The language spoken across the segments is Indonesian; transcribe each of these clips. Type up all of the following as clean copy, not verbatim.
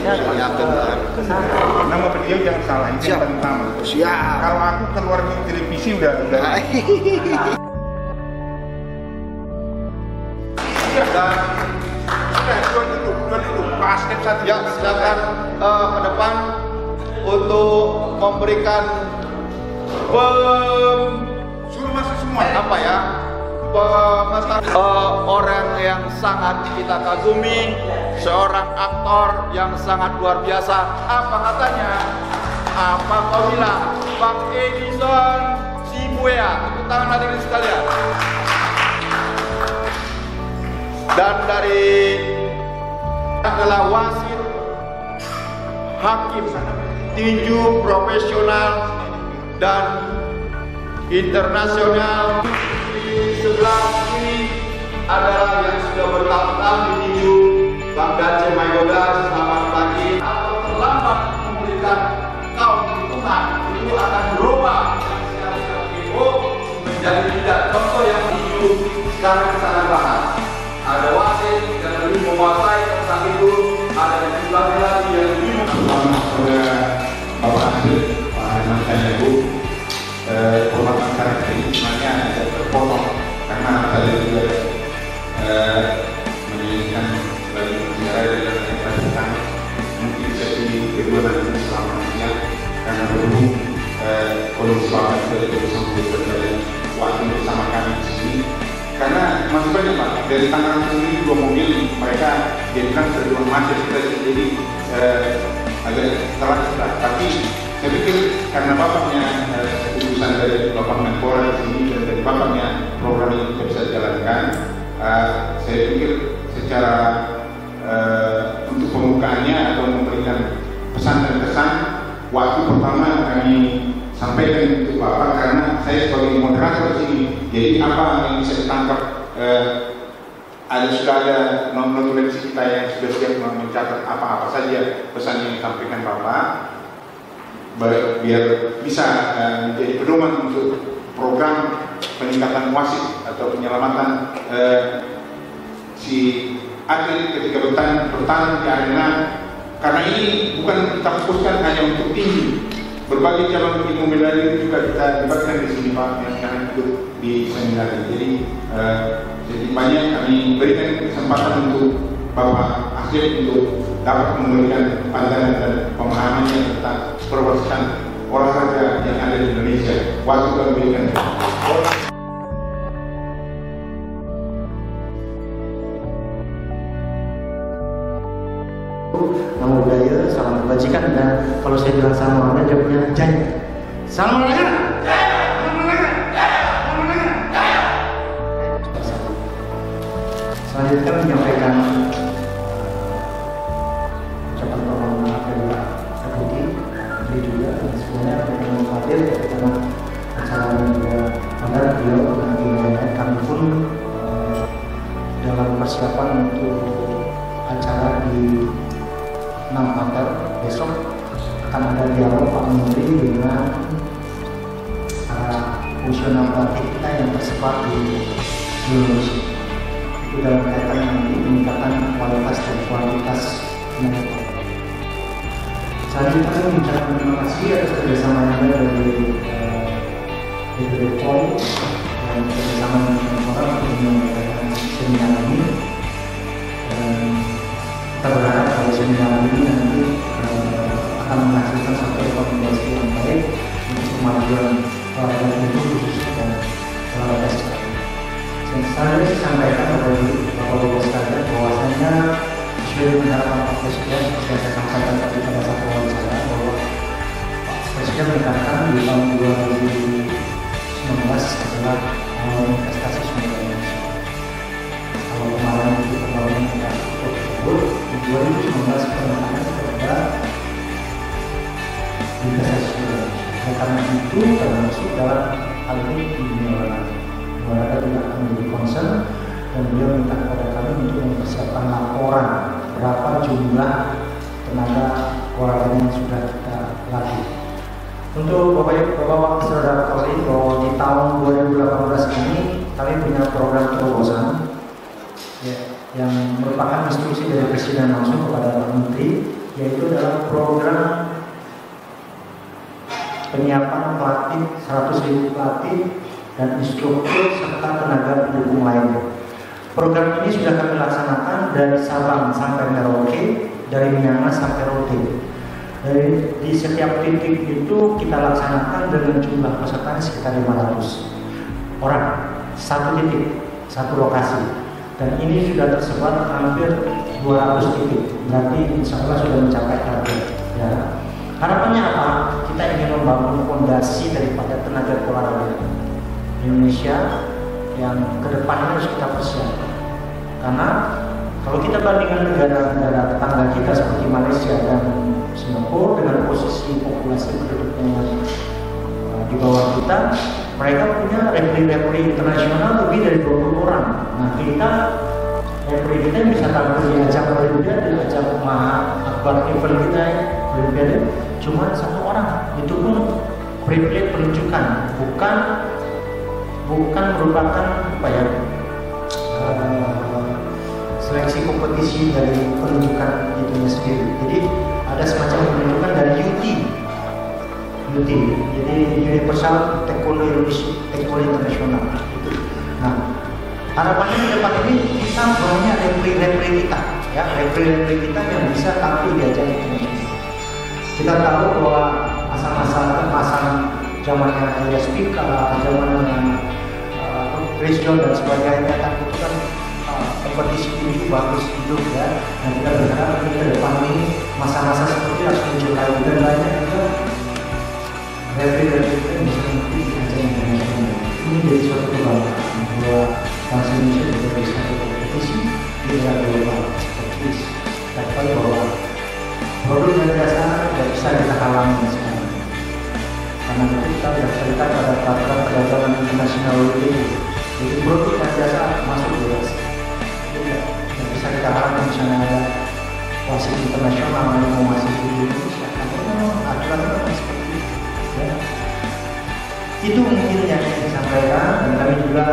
Ya, ke sana. Nama beliau jangan salah, itu yang paling utama. Siap. Kalau aku keluar di televisi udah. Iya, dan dua dulu, Pak Step satu. Ya, silakan ke depan untuk memberikan Suruh masuk semua. apa ya, orang yang sangat kita kagumi, seorang aktor yang sangat luar biasa. Apa katanya? Apa kau bilang? Bang Edison Shibuya. Tepuk tangan hadirin sekalian. Dan dari adalah wasit hakim tinju profesional dan internasional. Di sebelah kiri adalah yang sudah bertahun-tahun di tinju, Bang Dace Maigoda. Selamat pagi. Atau terlambat memberikan kaum hitungan itu akan berubah itu menjadi tidak. Contoh yang tinju sekarang sangat bahas. Ada wasit yang lebih menguasai tentang itu, ada yang sebelah lagi yang lebih kepada Bapak Hasil, Pak Herman dan Ibu, hormatan karakter ini sebenarnya agak terpotong karena tadi juga menginginkan sebagai bicara dan tentang mungkin sesi kedua nanti selamanya karena berhubung kondisi Bapak sudah bersambung dari waktu bersama kami di sini. Karena masih banyak Pak, dari Tangerang sendiri 2 mobil mereka jadikan terjual macet jadi agak telat sudah. Tapi saya pikir karena Bapaknya keputusan dari Bapak Menpora di sini dan dari Bapaknya program ini kita bisa jalankan, saya pikir secara untuk pembukaannya atau memberikan pesan dan kesan, waktu pertama kami sampaikan untuk Bapak karena saya sebagai moderator di sini. Jadi apa yang bisa ditangkap, sudah ada notulensi kita yang sudah siap mencatat apa-apa saja pesan yang disampaikan Bapak, biar bisa menjadi pedoman untuk program peningkatan wasit atau penyelamatan si atlet ketika bertanding di arena. Karena ini bukan kita fokuskan hanya untuk tinju. Berbagai cabang ilmu bela diri juga kita libatkan di sini Pak, yang akan ikut di seminar ini. Jadi banyak kami berikan kesempatan untuk Bapak Asep untuk dapat memberikan pandangan dan pemahamannya tentang perwasitan olahraga yang ada di Indonesia. Waktu kami berikan. Nama budaya, salam kebajikan, dan kalau saya bilang salam olahraga dia punya jaya. Salam olahraga. Jaya. Salam olahraga. Jaya. Salam olahraga. Jaya. Selanjutnya menyampaikan ucapan permohonan maaf dari Pak Deputi, Menteri juga, dan semuanya yang hadir karena acara ini juga pada beliau nanti kami pun dalam persiapan untuk acara di 6 April besok akan ada dialog Pak Menteri dengan para fungsional pelatih kita yang tersebar di Indonesia. Itu dalam kaitan nanti meningkatkan kualitas dan kuantitas tenaga. Selanjutnya saya mengucapkan terima kasih atas kerjasama yang ada dari DPD POM dan kerjasama dengan Menpora untuk menyampaikan seminar ini. Kita berharap kalau seminar ini nanti akan menghasilkan satu rekomendasi yang baik untuk kemajuan olahraga itu khususnya dan olahraga sekali. Selanjutnya saya sampaikan kepada Bapak-Bapak sekalian bahwasanya sesuai dengan harapan Pak Presiden, seperti yang saya sampaikan tadi pada satu wawancara, bahwa Pak Presiden menekankan di tahun 2019 adalah investasi sumber daya manusia. Kalau kemarin itu pembangunan infrastruktur tersebut, di 2019 penekanan kepada investasi sumber daya manusia. Karena itu termasuk dalam hal ini di dunia olahraga. Olahraga juga akan menjadi concern, dan beliau minta kepada kami untuk mempersiapkan laporan berapa jumlah tenaga olahraga yang sudah kita latih. Untuk Bapak-Bapak saudara ketahui bahwa di tahun 2018 ini kami punya program terobosan ya, yang merupakan instruksi dari Presiden langsung kepada Pak Menteri yaitu dalam program penyiapan pelatih 100.000 pelatih dan instruktur serta tenaga pendukung lainnya. Program ini sudah kami laksanakan dari Sabang sampai Merauke, dari Miangas sampai Rote. Di setiap titik itu kita laksanakan dengan jumlah peserta sekitar 500 orang, satu titik, satu lokasi. Dan ini sudah tersebar hampir 200 titik, berarti insya Allah sudah mencapai target. Ya. Harapannya apa? Kita ingin membangun fondasi daripada tenaga olahraga Indonesia yang kedepannya harus kita persiapkan. Karena kalau kita bandingkan negara-negara tetangga kita seperti Malaysia dan Singapura dengan posisi populasi penduduknya yang di bawah kita, mereka punya referee internasional lebih dari 20 orang. Nah kita referee kita bisa tampil di ajang Olimpiade, di ajang Maha Akbar event kita Olimpiade cuma 1 orang. Itu pun privilege penunjukan, bukan merupakan apa ya, seleksi kompetisi dari penunjukan itunya sendiri. Jadi ada semacam penunjukan dari UT, jadi Universal Taekwondo International. Nah, harapannya ke depan ini kita banyak referee kita, ya referee kita yang bisa tampil di ajang internasional. Kita tahu bahwa masa-masa zamannya ISPK, zamannya Chris John dan sebagainya kan itu kan kompetisi ini bagus hidup ya. Dan kita berharap ini ke depan ini masa-masa seperti harus muncul lagi dan lainnya juga referee kita bisa mengikuti di ajang internasional. Ini jadi suatu kebanggaan bahwa bangsa Indonesia juga bisa berkompetisi di era global seperti dapat bahwa produk dan jasa tidak bisa kita halangi sekarang. Karena itu kita sudah cerita pada peraturan perdagangan internasional itu. Jadi produk dan jasa masuk bebas. Tidak bisa kita harapkan misalnya ada wasit internasional yang mau masuk di Indonesia. Karena aturannya seperti itu. Ya. Itu mungkin yang saya sampaikan, dan kami juga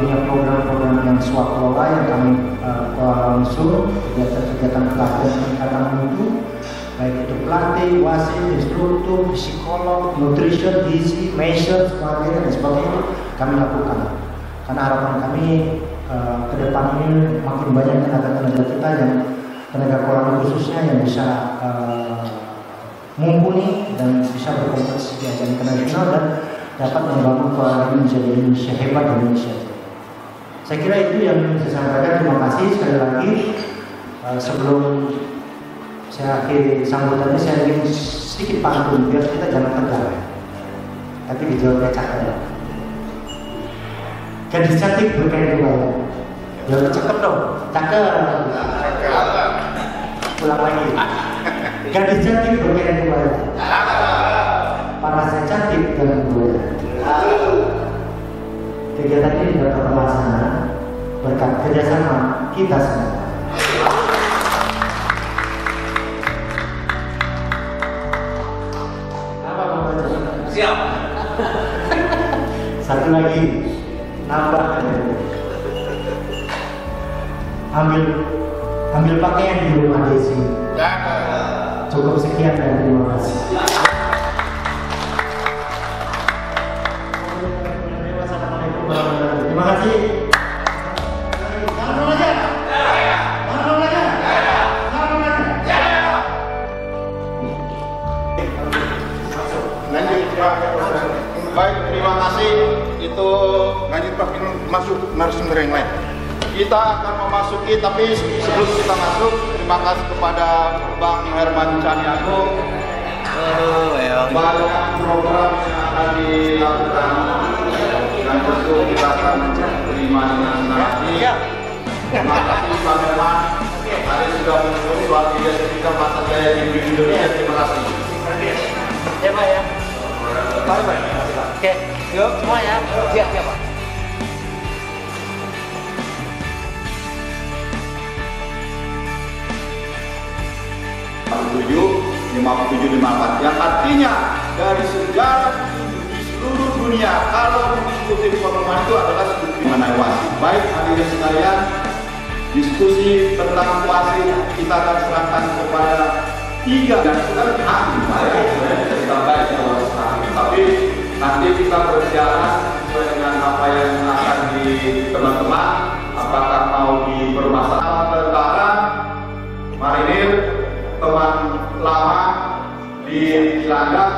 punya program-program yang swakelola yang kami langsung kegiatan-kegiatan pelatihan peningkatan mutu, baik itu pelatih, wasit, instruktur, psikolog, nutrition, gizi, measure, sebagainya dan sebagainya kami lakukan. Karena harapan kami ke depan ini makin banyak tenaga-tenaga kita yang tenaga olahraga khususnya yang bisa mumpuni dan bisa berkompetisi di ajang internasional dan dapat membangun olahraga menjadi Indonesia hebat dan Indonesia. Saya kira itu yang saya sampaikan. Terima kasih sekali lagi. Sebelum saya akhiri sambutannya, saya ingin sedikit pantun biar kita jangan tegang. Tapi dijawabnya cakep. Gadis cantik berkain dua. Jawab cakep dong. Cakep. Ulang lagi. Gadis cantik berkain dua. Panasnya cantik dan dua. Kegiatan ini dapat terlaksana berkat kerjasama kita semua. Apa membaca? Siap. Satu lagi, nambah. Ambil pakaian di rumah Desi. Cukup sekian dan terima kasih. Terima kasih. Baik, terima kasih. Itu Lanjut Pak, masuk narasumber yang lain. kita akan memasuki, tapi sebelum kita masuk, terima kasih kepada Bang Herman Caniago. Banyak program yang akan dilakukan dan tentu kita akan terima dengan hati. Terima kasih Bang Herman. Tadi sudah muncul soal identitas bahasa saya di Indonesia. Terima kasih. Ya Pak ya. Baik. Oke, yuk semua ya. Siap Pak. 5754 yang artinya dari sejarah di seluruh dunia kalau mengikuti pertemuan itu adalah mengenai wasit. Baik hadirin sekalian, diskusi tentang wasit kita akan serahkan kepada 3 dan itu kan hati saya ditambah tapi nanti kita berjalan sesuai dengan apa yang akan di teman-teman apakah mau dipermasalahkan tentara marinir teman lama di Cilandak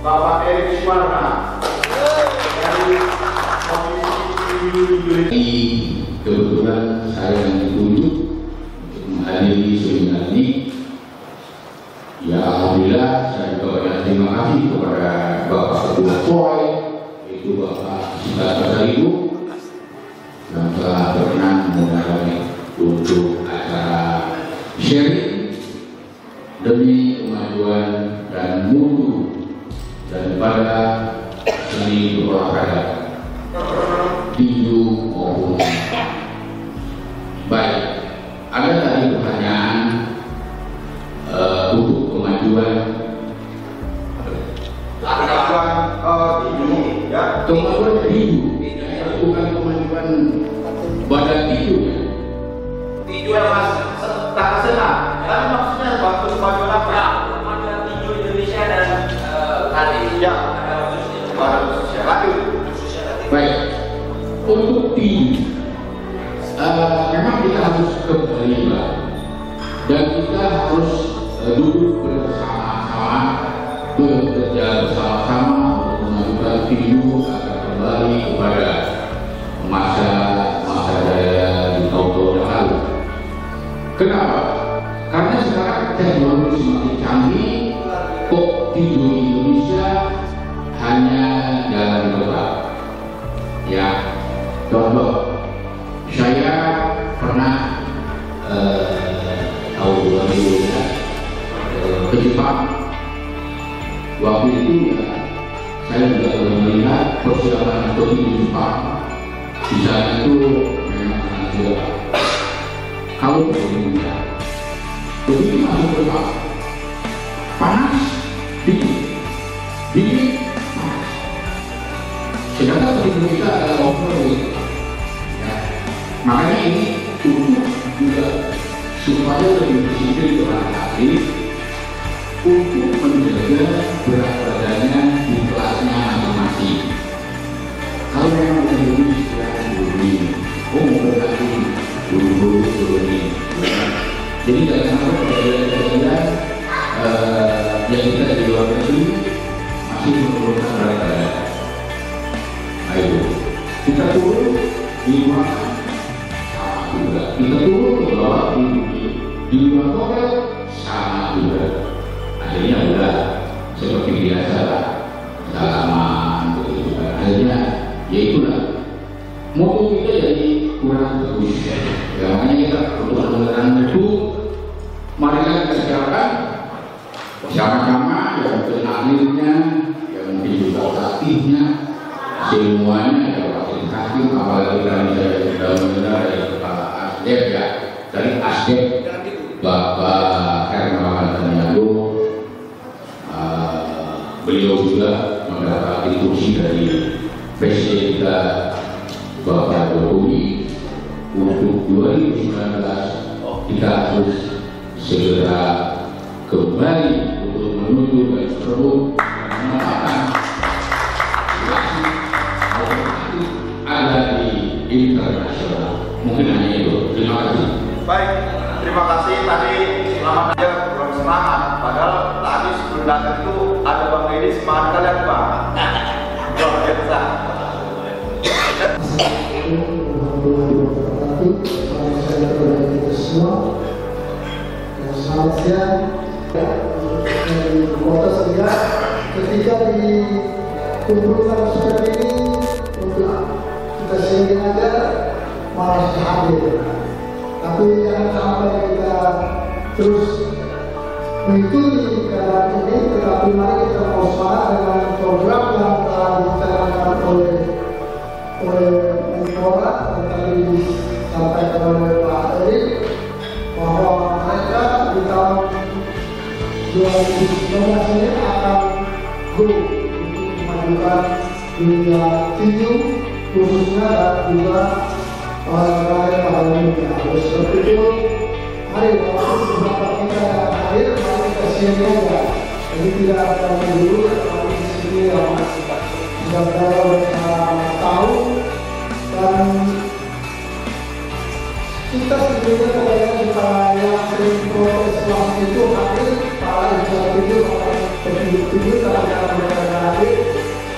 Bapak Erik Suwarna dari Komisi kebetulan saya yang ditunjuk untuk menghadiri seminar ini. Ya alhamdulillah saya juga banyak terima kasih kepada Bapak Ketua POI yaitu Bapak Sita Basaribu yang telah berkenan mengundang untuk acara sharing demi kemajuan dan mutu daripada seni berolahraga tinju maupun baik. Ada tadi pertanyaan untuk kemajuan tinju ya kemajuan tinju, bukan kemajuan badan tinju ya. tinju yang tak senang tapi maksudnya waktu kemajuan apa ya kemajuan tinju Indonesia dan kali ini ya khususnya Baik, untuk tinju memang kita harus kembali dan kita harus duduk bersama-sama, bekerja bersama-sama untuk memajukan tinju agar kembali kepada masa jaya di tahun-tahun yang lalu. Kenapa? Karena sekarang teknologi semakin canggih, kok tinju Indonesia hanya jalan bergerak. Ya, contoh, saya pernah tahun 2000 ya, ke Jepang. Waktu itu ya, saya juga melihat persiapan untuk di Jepang. Di sana itu memang sangat sulit. Kalau begitu masuk ke Jepang, panas, dingin, panas. Sedangkan di Indonesia ada overheat. Ya. Makanya ini untuk juga supaya lebih disiplin berhati-hati untuk menjaga berat badannya di kelasnya masing-masing. Kalau memang lebih istirahat dulu, mau berhati dulu nih. Jadi jangan sampai kejadian yang kita di luar negeri masih menurunkan berat badan. Ayo, kita turun di rumah sama juga. Kita turun ke bawah di rumah hotel sama juga. Akhirnya udah seperti biasa lah, salaman begitu kan. Akhirnya ya itulah. Mutu kita jadi kurang bagus. Ya makanya kita untuk menggunakan itu, marilah kita siapkan bersama-sama yang mungkin ahlinya, yang mungkin juga pelatihnya. Semuanya ada wakil hakim, apalagi kami saya sudah mendengar dari kepala ASDEP ya, dari ASDEP Bapak Hermawan Taniago, beliau juga mendapat instruksi dari presiden kita Bapak Jokowi untuk 2019 kita harus segera kembali untuk menuju dan terus menetapkan ada di internasional. Mungkin hanya itu. Terima kasih. baik terima kasih tadi selamat aja kurang semangat padahal tadi sebelum datang itu ada Bang Deddy semangat kalian Bang luar biasa. Selamat siang. Di kota Segar ketika dikumpulkan seperti ini untuk kita sharing aja malah hadir. Tapi jangan sampai kita terus mengikuti keadaan ini, tetapi mari kita mau semangat dengan program yang telah dibicarakan oleh Menpora yang tadi disampaikan oleh Pak Erik bahwa mereka di tahun 2019 ini akan go untuk memajukan dunia tinju khususnya dan juga olahraga pada dunia. Oleh sebab itu, mari beberapa kita yang hadir, mari kita sini aja, jadi tidak ada dulu kalau di sini yang sudah berapa tahun dan kita sebenarnya kebanyakan kita yang sering protes waktu itu hadir para inisiatif itu petunjuk-petunjuk terhadap mereka hadir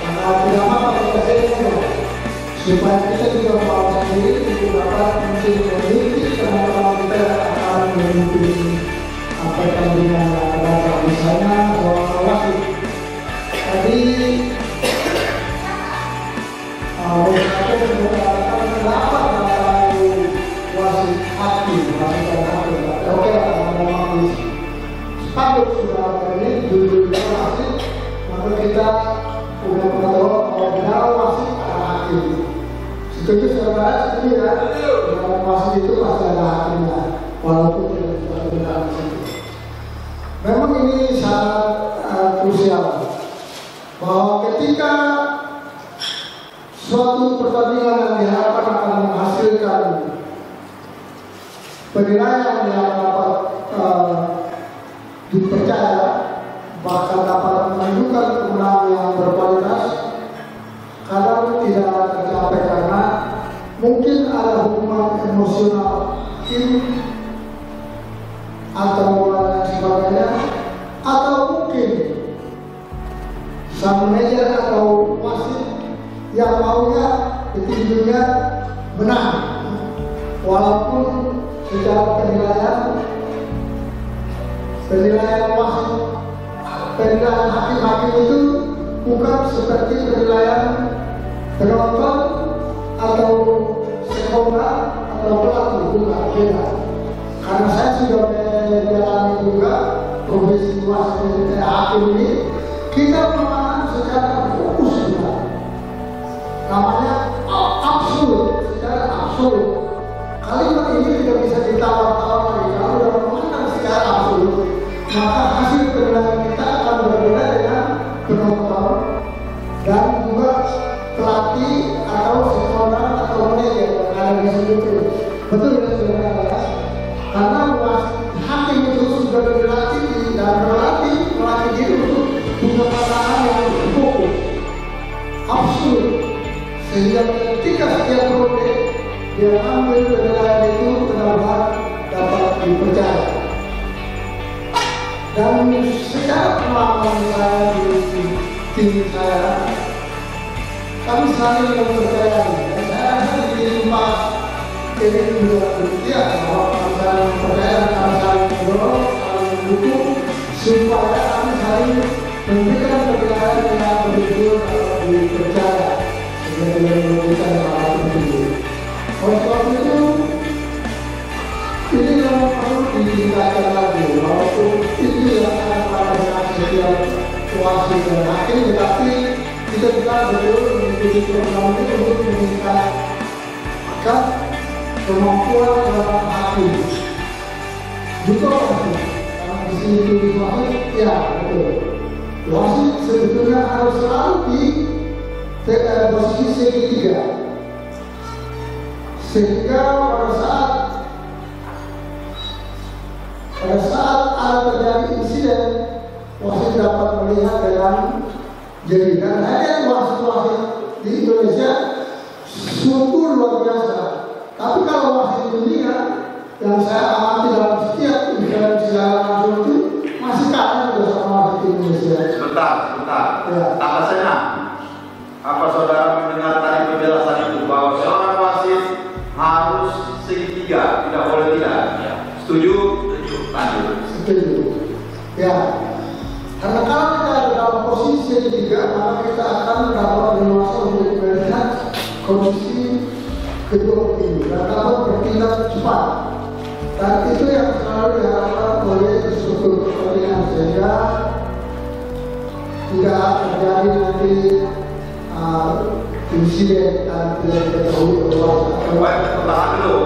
karena tidak apa kita sering supaya kita juga mau sendiri untuk dapat menjadi kenapa kita akan memimpin pertandingan olahraga misalnya soal wasit. Tadi saya mengatakan kenapa wasit aktif, wasit aktif. Oke, memang sepatut sudah ini dulu wasit, maka kita sudah tahu kalau benar wasit aktif. Setuju saudara? Setuju ya? Dalam wasit itu pasti ada hakimnya, walaupun tidak benar. Memang ini sangat krusial bahwa ketika suatu pertandingan yang diharapkan akan menghasilkan penilaian yang dapat dipercaya bahkan dapat menunjukkan kemenangan yang berkualitas, kadang tidak tercapai karena mungkin ada hubungan emosional tim atau lain sebagainya, atau mungkin sang manajer atau wasit yang maunya petinjunya menang walaupun secara penilaian wasit, penilaian hakim-hakim itu bukan seperti penilaian penonton atau sekolah atau pelatih, bukan beda. Karena saya sudah menjalani juga profesi wasit hakim ini, kita memang secara fokus juga. Namanya absolut, secara absolut. Kalimat ini tidak bisa ditawar-tawar lagi. Kalau sudah memandang secara absolut, maka hasil penilaian kita akan berbeda dengan penonton dan juga pelatih atau sekolah atau manajer yang ada di situ. Betul ya saudara? Karena hakim itu sudah berlatih dan melatih diri untuk punya pandangan yang fokus, absolut, sehingga ketika setiap proyek dia ambil penilaian itu benar-benar dapat dipercaya. Dan secara pengalaman saya di tim saya, kami saling mempercayai. Dan saya rasa di tempat ini juga demikian, bahwa kami saling mempercayai, kami saling mendorong, saling mendukung, supaya kami saling memberikan penilaian yang betul atau dipercaya sehingga tidak memberikan hal tersebut. Oleh sebab itu, ini memang perlu ditingkatkan lagi, walaupun itu yang akan pada saat setiap wasit dan hakim, tetapi kita juga betul mengikuti program itu untuk meningkatkan kemampuan dalam hakim. Juga wasit, karena di sini tulis wasit, ya betul. Wasit sebetulnya harus selalu di posisi segitiga, sehingga pada saat ada terjadi insiden, wasit dapat melihat dengan jeli. Dan hanya wasit-wasit di Indonesia sungguh luar biasa. Tapi kalau wasit dunia yang saya amati dalam setiap event secara langsung itu masih kalah juga sama wasit Indonesia. Sebentar. Ya. Tambah senang. Apa saudara mendengar tadi penjelasan itu bahwa seorang wasit harus segitiga, tidak boleh tidak? Ya. Setuju? Lanjut. Setuju. Ya. Karena kalau kita ada dalam posisi segitiga, maka kita akan dapat berluasa untuk melihat kondisi kedua tim dan dapat bertindak cepat. Dan itu yang selalu diharapkan oleh struktur pertandingan, sehingga tidak terjadi nanti insiden dan tidak diketahui oleh wasit. Baik, pertahan dulu.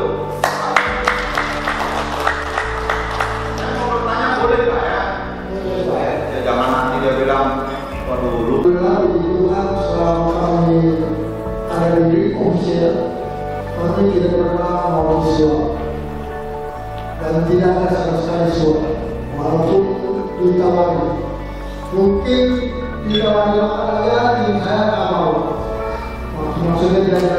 Saya mau bertanya, boleh Pak ya? Boleh. Ya jangan nanti dia bilang, waduh lu. Alhamdulillah, puji Tuhan, selama kami ada di ofisial, kami tidak pernah mau suap dan tidak ada sama sekali suap. Walaupun ditawari. Mungkin ditawari oleh yang saya nggak mau. Maksudnya tidak.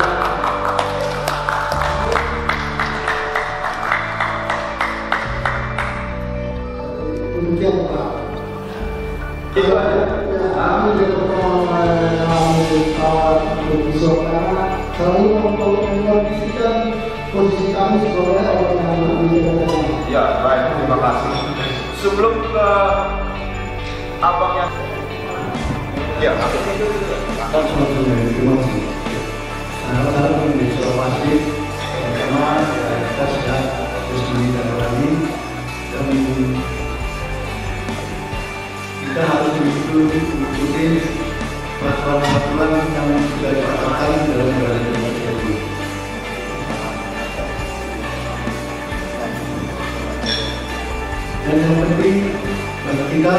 Demikian Pak. Kami juga mengalami kawat besok karena selalu mengkondisikan posisi kami sebagai orang yang lebih dari. Ya, baik, terima kasih. Sebelum ke abang yang ya, Akan suatu yang terima kasih. Karena kami menjadi seorang masjid pertama kita sudah resmi dan berani dan kita harus mengikuti peraturan yang sudah ditetapkan dalam berbagai itu. Dan yang penting bagi kita,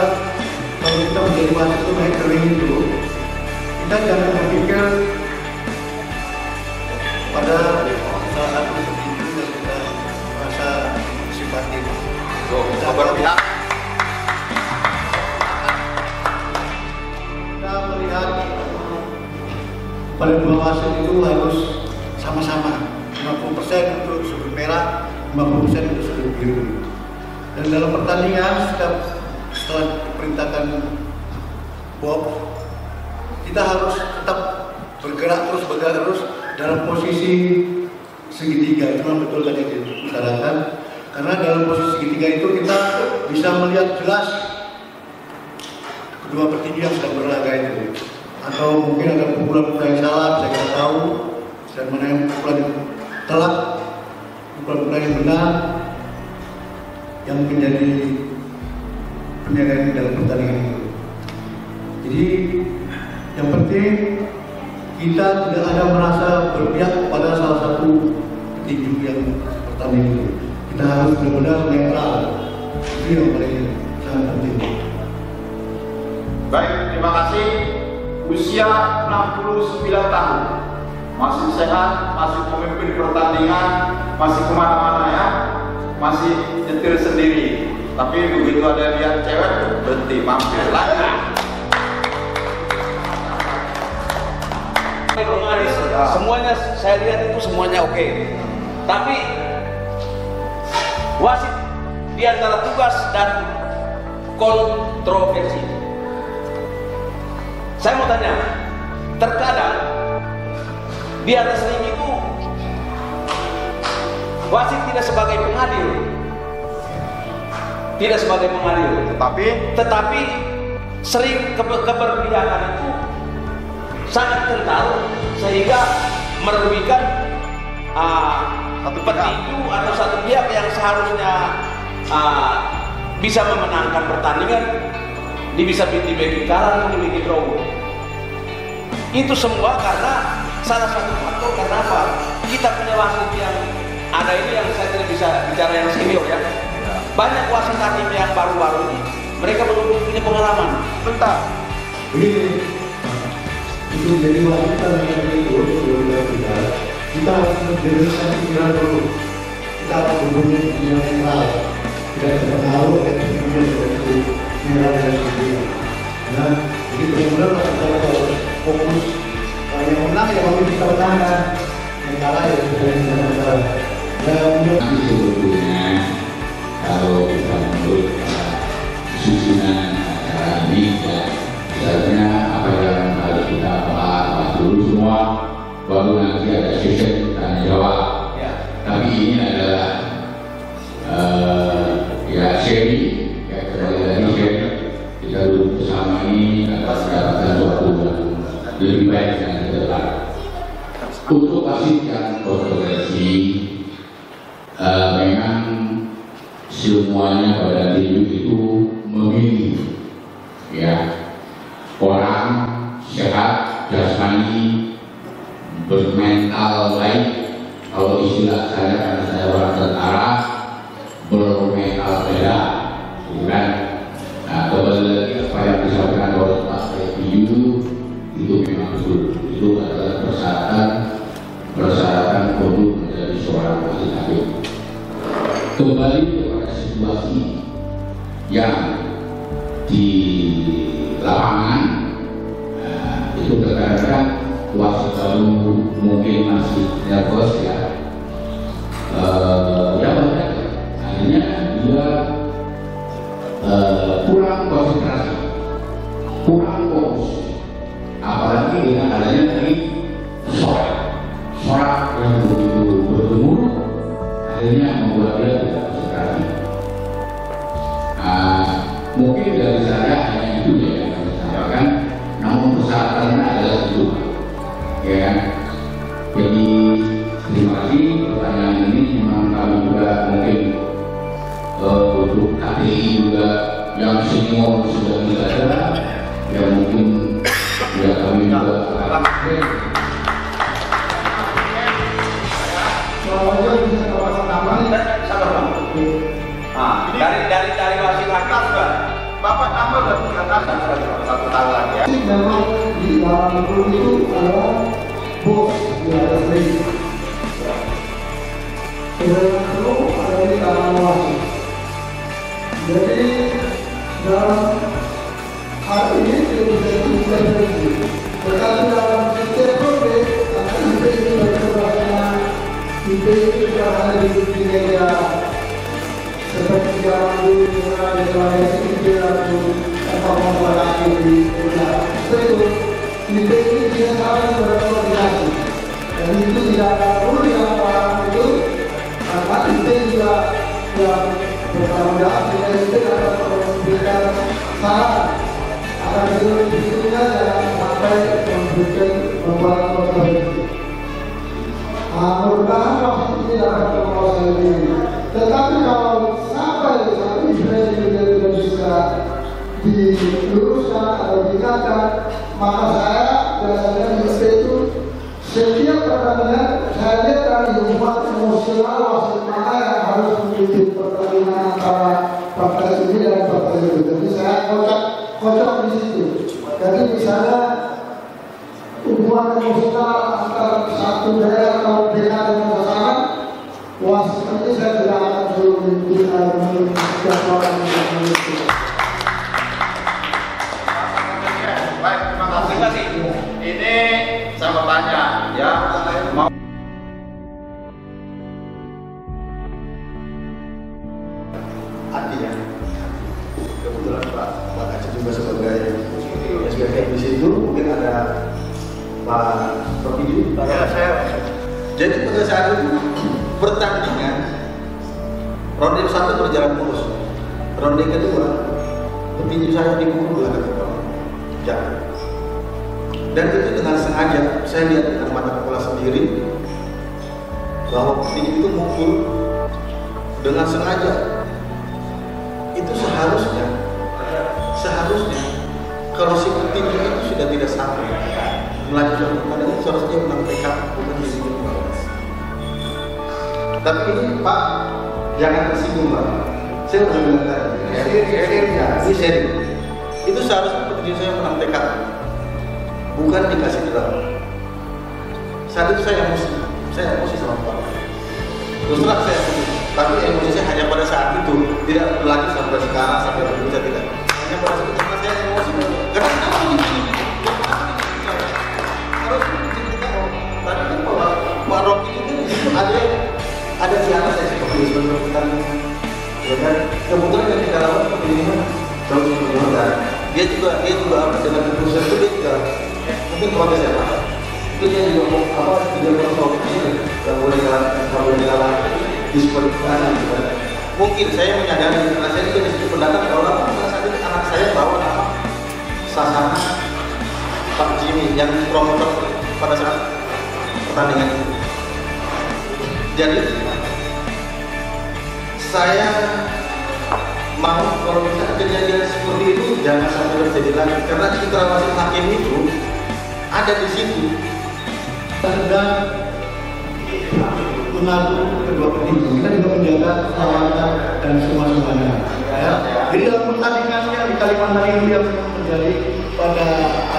kalau kita menjadi mahasiswa naik kering itu, kita jangan berpikir pada salah satu petinju yang kita merasa simpati. kita berpihak. Kita melihat pada dua wasit itu harus sama-sama 50% untuk sudut merah, 50% untuk sudut biru. Dan dalam pertandingan setelah diperintahkan Bob, kita harus tetap bergerak terus dalam posisi segitiga. Itu yang betul tadi diutarakan. Karena dalam posisi segitiga itu kita bisa melihat jelas kedua petinju yang sedang berlaga itu. Atau mungkin ada pukulan-pukulan yang salah, saya tidak tahu. Dan mana yang pukulan yang telat, pukulan-pukulan yang benar, yang menjadi penilaian dalam pertandingan itu. Jadi yang penting kita tidak ada merasa berpihak pada salah satu petinju yang pertandingan itu. Kita harus benar-benar netral. Itu yang paling sangat penting. Baik, terima kasih. Usia 69 tahun, masih sehat, masih memimpin pertandingan, masih kemana-mana ya, masih nyetir sendiri. Tapi begitu ada lihat cewek, berhenti, mampir lagi. Semuanya saya lihat itu semuanya oke. Tapi wasit di antara tugas dan kontroversi. Saya mau tanya, terkadang di atas ring itu wasit tidak sebagai pengadil, tetapi sering keberpihakan itu sangat kental sehingga merugikan petinju atau satu pihak yang seharusnya bisa memenangkan pertandingan, bisa dibikin kalah atau dibikin draw. Itu semua karena salah satu faktor. Karena apa? Kita punya wasit yang ada ini, yang saya tidak bisa bicara yang senior ya. Banyak wasit hakim yang baru-baru ini mereka belum punya pengalaman. Bentar. Begini, untuk jadi wanita yang itu kita harus menjelaskan pikiran dulu. Kita harus berbunyi yang netral, tidak terpengaruh oleh pikiran seperti merah dan sebagainya. Nah, jadi benar-benar kita harus fokus. Yang menang ya kami bisa menangkan, yang kalah ya kita bisa menang. Tapi sebetulnya kalau kita menurut susunan acara ini ya, sebenarnya apa yang harus kita bahas dulu semua, baru nanti ada sesi tanya jawab. Tapi ini adalah ya seri, ya kembali lagi seri. Kita duduk bersama ini akan mendapatkan suatu lebih baik dan ke depan. Untuk wasit yang kontroversi, memang semuanya pada tinju itu memilih ya orang sehat jasmani, bermental baik. Kalau istilah saya, karena saya orang tentara, bermental beda, bukan? Nah, kembali lagi apa yang disampaikan oleh Pak Review itu memang betul. Itu adalah persyaratan untuk menjadi seorang wasit hakim. Kembali kepada situasi yang di lapangan itu kadang-kadang wasit baru mungkin masih nervous ya, ya banyak akhirnya dia kurang konsentrasi, kurang fokus, apalagi dengan adanya tadi sorak yang begitu bergemuruh akhirnya membuat dia tidak konsentrasi. Mungkin dari saya hanya itu ya yang saya sampaikan, namun persyaratannya adalah itu ya kan. Jadi terima kasih pertanyaan ini, memang kami juga mungkin untuk KTI juga yang senior sudah tidak ada, ya mungkin ya kami juga dari wasit hakim juga. Bapak tambah dan mengatakan satu hal lagi ya. Memang di dalam grup itu adalah bos di atas ring. Dalam grup ada di tangan wasit. Jadi dalam hal ini tidak bisa diintervensi. Tetapi dalam setiap proses akan itu berkeberanian. Itu juga hanya di media. Seperti dalam dulu deklarasi itu tanpa memperhatikan di negara. Itu ini dia harus berkoordinasi. Dan itu tidak perlu dilakukan itu karena itu juga yang bertanggung jawab dengan itu akan memberikan saran akan itu jangan sampai memberikan membuat kontroversi. Mudah-mudahan waktu ini akan berproses ini. Tetapi kalau sampai satu isu tidak bisa diluruskan atau dikatakan, maka saya biasanya itu setiap pertandingan saya lihat dari hubungan emosional wasit mana yang harus memimpin pertandingan antara partai ini dan partai itu. Jadi saya kocok di situ. Jadi misalnya hubungan emosional antara satu daerah atau daerah dengan pasangan, wasit ini saya tidak akan suruh memimpin setiap orang yang memimpin. Baik, terima kasih. Ini saya mau tanya ya, mau Adi ya. Kebetulan Pak Aceh juga sebagai SPK di situ, mungkin ada Pak Rocky. ya saya. Jadi pada saat itu pertandingan ronde 1 berjalan mulus. Ronde kedua petinju saya dipukul belakang ke bawah. Jangan. Dan itu dengan sengaja saya lihat dengan mata kepala sendiri bahwa petinju itu mukul dengan sengaja. Itu seharusnya kalau si petinju itu sudah tidak sampai melanjutkan pertandingan, seharusnya menang PK bukan disinggung bawah. Tapi ini Pak jangan tersinggung Pak. Saya udah bilang tadi. Ini seri. Itu seharusnya petinju saya menang PK, bukan dikasih drum. Saat itu saya emosi sama Pak. Terus terang saya emosi. Tapi emosi saya hanya pada saat itu, tidak berlanjut sampai sekarang, sampai berbicara tidak. Hanya pada saat itu karena saya emosi. Karena harus diceritakan. Tadi kan Pak Rocky itu ada di atas saya seperti sebelum pertandingan. Ya kan, kebetulan yang kita lawan seperti ini kan, jauh sebelum dia juga dengan keputusan itu dia juga mungkin protes ya Pak. Itu dia juga mau tidak mau solusi yang boleh kalah diskualifikasi gitu kan. Mungkin saya menyadari karena saya juga disitu pendatang orang saat itu anak saya bawa nama Sasana Pak Jimmy yang promotor pada saat pertandingan itu. Jadi saya mau kalau misalnya kejadian seperti itu jangan sampai terjadi lagi karena citra wasit hakim itu ada di situ. Dan mengatur kedua petinju, kita juga menjaga keselamatan dan semuanya. Ya. Jadi dalam pertandingannya di Kalimantan ini yang terjadi pada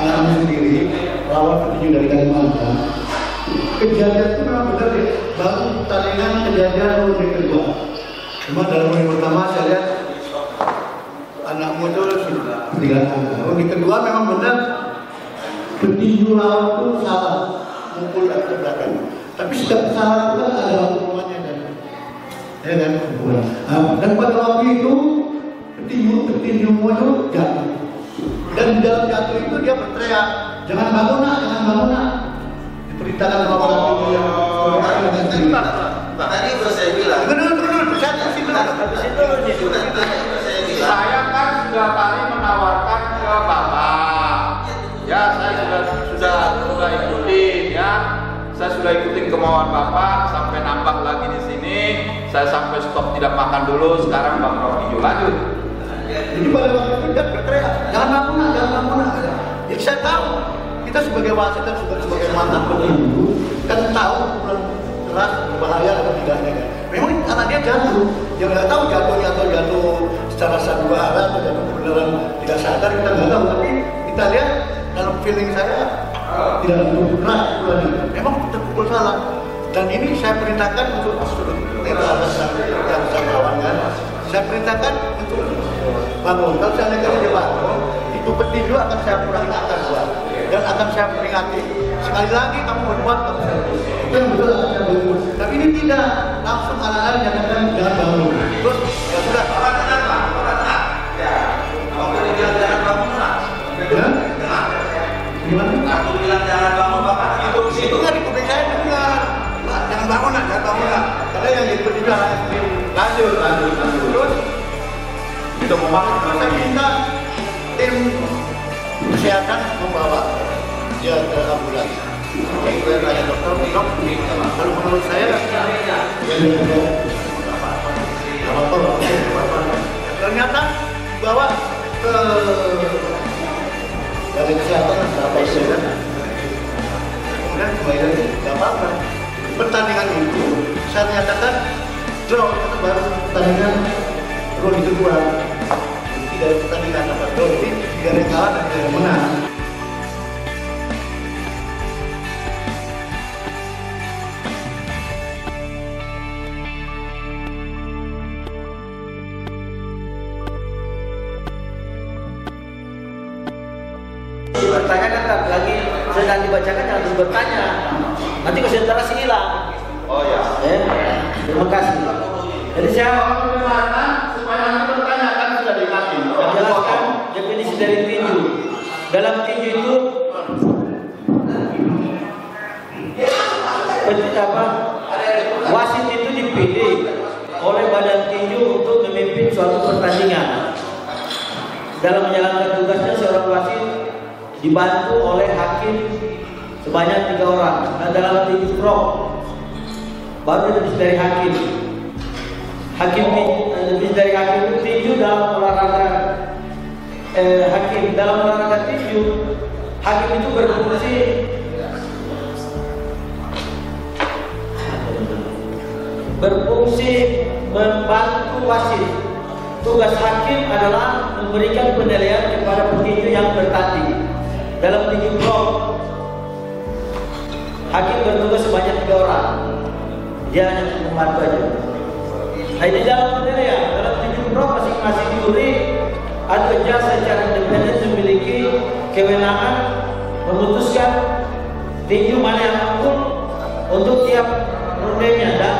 anak-anak sendiri lawan petinju dari Kalimantan, kejadian itu memang benar ya. Baru pertandingan kejadian ronde kedua. Cuma dalam ronde pertama saya lihat anak muda sudah tidak ada. Yang kedua memang benar petinju lawan itu salah mukul ke belakang. Tapi setiap salah itu ada hukumannya kan. Ya kan? Dan pada waktu itu petinju itu jatuh. Dan di dalam jatuh itu dia berteriak, jangan bangun nak, jangan bangun nak. Diperintahkan sama orang itu yang Tadi udah saya bilang. Saya kan sudah tadi menawarkan ke Bapak. Ya, saya sudah ikutin ya. Saya sudah ikutin kemauan Bapak sampai nambah lagi di sini. Saya sampai stop tidak makan dulu. Sekarang Bang Rocky lanjut. Jadi pada waktu itu dia berteriak, jangan bangun nak, jangan bangun nak. Jadi saya tahu kita sebagai wasit dan sebagai mantan petinju kan tahu pukulan keras berbahaya atau tidaknya kan. Memang karena dia jatuh, dia nggak tahu jatuhnya atau jatuh secara sandiwara atau jatuh beneran tidak sadar, kita nggak tahu. Tapi kita lihat dalam feeling saya tidak begitu keras pukulannya. Memang terpukul salah. Dan ini saya perintahkan untuk yang saya lawankan. Saya perintahkan untuk bangun. Kalau saya lihat dia bangun, itu petinju akan saya kurangi akan buat dan akan saya peringati. Sekali lagi kamu berbuat, kamu saya itu yang betul akan saya bangun. Tapi ini tidak langsung ala-ala jangan bangun. Terus ya sudah. Ya, kamu bilang jangan bangun lah. Ya? Gimana? Aku bilang jangan bangun, Bapak Itu nggak di kuping saya dengar. Jangan bangun lah, jangan bangun lah. Karena yang itu juga lanjut. Terus Itu memakai saya minta tim kesehatan membawa dia ke ambulans. Saya tanya dokter, dok, kalau menurut saya ternyata bawa ke balai kesehatan berapa istirahat. Kemudian kembali lagi, nggak apa-apa. Pertandingan itu saya nyatakan draw, itu baru pertandingan ronde kedua. Tidak ada pertandingan apa draw, jadi tidak ada yang kalah dan tidak ada yang menang. Pertanyaan kan lagi sedang dibacakan jangan terus bertanya. Nanti konsentrasi hilang. Oh ya. Terima kasih. Jadi saya Supaya nanti bertanya kan sudah dikasih. menjelaskan definisi dari tinju. Dalam tinju itu wasit itu dipilih oleh badan tinju untuk memimpin suatu pertandingan. Dalam menjalankan tugasnya seorang wasit dibantu oleh hakim sebanyak 3 orang. Nah, dalam tinju pro baru lebih dari hakim. Lebih dari hakim itu tinju dalam olahraga hakim dalam olahraga tinju, hakim itu berfungsi membantu wasit. Tugas hakim adalah memberikan penilaian kepada petinju yang bertanding. Dalam tinju pro, hakim bertugas sebanyak 3 orang. Dia hanya membantu aja. Nah, ini dalam penilaian, dalam tinju pro masing-masing juri atau judge secara independen memiliki kewenangan memutuskan tinju mana yang unggul untuk tiap rundenya dan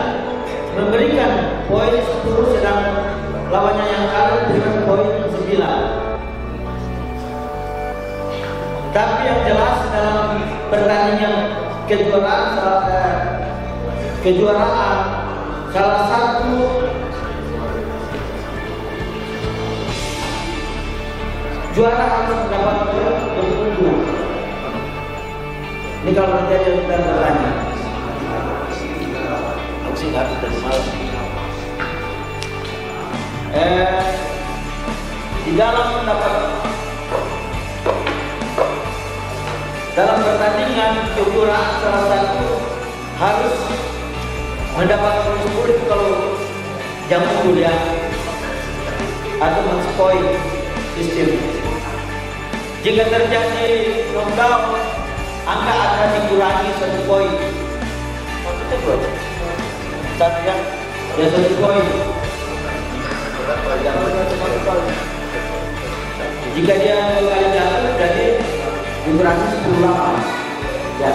memberikan poin 10, sedang lawannya yang kalah memberikan poin 9. Tapi yang jelas dalam pertandingan kejuaraan salah satu juara harus mendapat poin unggul. Ini kalau nanti ada yang bertanya. Aku sih nggak dari malam. Di dalam pertandingan kejuaraan salah satu harus mendapat poin 10 itu kalau jam unggul ya, atau men-point sistem. Jika terjadi knockdown, angka akan dikurangi 1 poin. Maksudnya bro, satu yang ya 1 poin. Jika dia 2 kali jatuh, jadi dikurangi 10/8. Ya.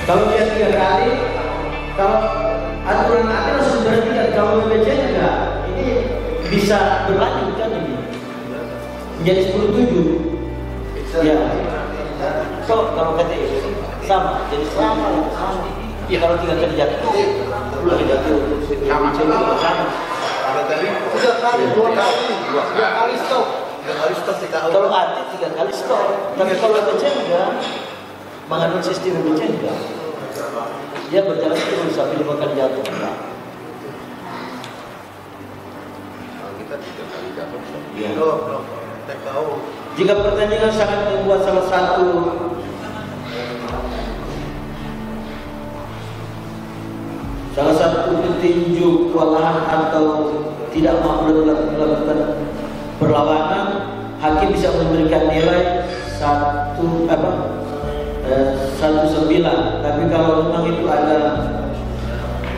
Kalau dia 3 kali, kalau aturan nanti langsung berhenti. Kalau BPC enggak, ini bisa berlanjut kan ini menjadi 10/7. Ya. So kalau kata sama, jadi sama. Ya kalau 3 kali jatuh, sama. 3 kali, 2 kali stop. 3 kali stop tidak. Kalau atlet 3 kali stop. Tapi kalau BPC enggak, menganut sistem BPC enggak. Dia berjalan terus sampai 5 kali jatuh. Enggak. Kita 3 kali jatuh. Ya. Tahu. Jika pertandingan sangat membuat salah satu petinju kewalahan atau tidak mampu melakukan perlawanan, hakim bisa memberikan nilai 1/9. Tapi kalau memang itu ada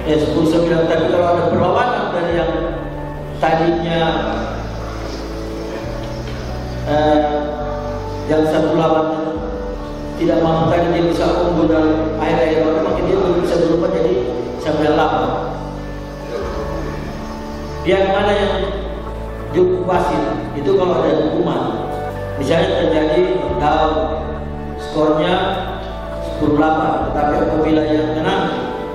10/9, tapi kalau ada perlawanan dari yang tadinya yang 1 lawannya tidak mampu tadi dia bisa unggul dalam akhir-akhir waktu, maka dia bisa berubah jadi 9/8. Yang mana yang cukup wasit itu kalau ada hukuman, misalnya terjadi down, skornya 10/8, tetapi apabila yang menang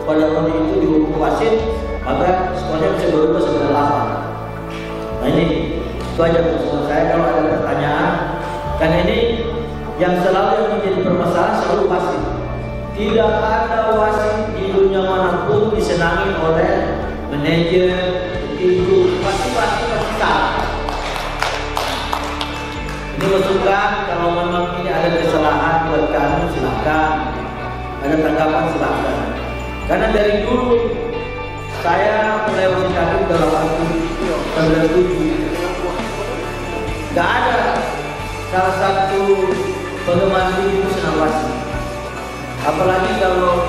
pada ronde itu dihukum wasit, maka skornya bisa berubah 9/8. Nah ini itu aja maksud saya. Kalau ada pertanyaan, karena ini yang selalu menjadi permasalahan selalu wasit. Tidak ada wasit di dunia manapun disenangi oleh manajer, petinju, pasti salah. Ini masukan, kalau memang ini ada kesalahan buat kami silakan, ada tanggapan silakan. Karena dari dulu saya mulai wasit kami dalam waktu 1997. Gak ada salah satu penggemar itu senang wasit. Apalagi kalau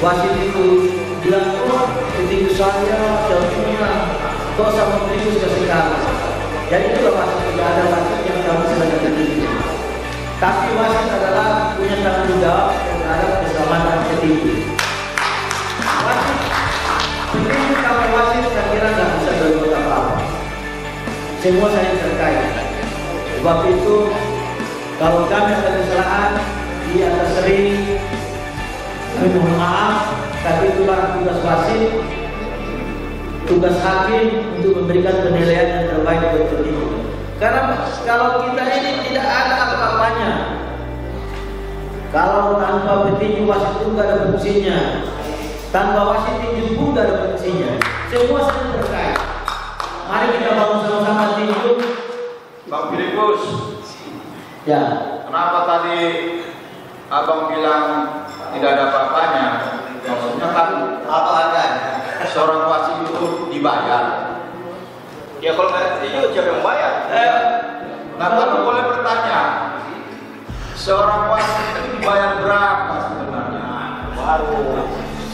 wasit itu bilang, oh petinju saya jauhnya kok sama petinju kasih kalah. Jadi itu wasit, tidak ada wasit yang kamu sebagai petinju. Tapi wasit adalah punya tanggung jawab terhadap keselamatan petinju. Wasit, petinju kalau wasit saya kira nggak bisa berbuat apa-apa. Semua saya terkait. Sebab itu kalau kami ada kesalahan di atas ring, kami mohon maaf. Tapi itulah tugas wasit, tugas hakim untuk memberikan penilaian yang terbaik buat petinju. Karena kalau kita ini tidak ada apa-apanya, kalau tanpa petinju wasit itu nggak ada fungsinya, tanpa wasit tinju pun nggak ada fungsinya. Semua saling terkait. Mari kita bangun sama-sama tinju. Bang Filipus, Ya. kenapa tadi abang bilang tidak ada apa-apanya? Maksudnya kan Apa adanya? seorang wasit itu dibayar. Ya kalau nggak setuju siapa yang bayar? Nah, kamu boleh bertanya, seorang wasit itu dibayar berapa sebenarnya?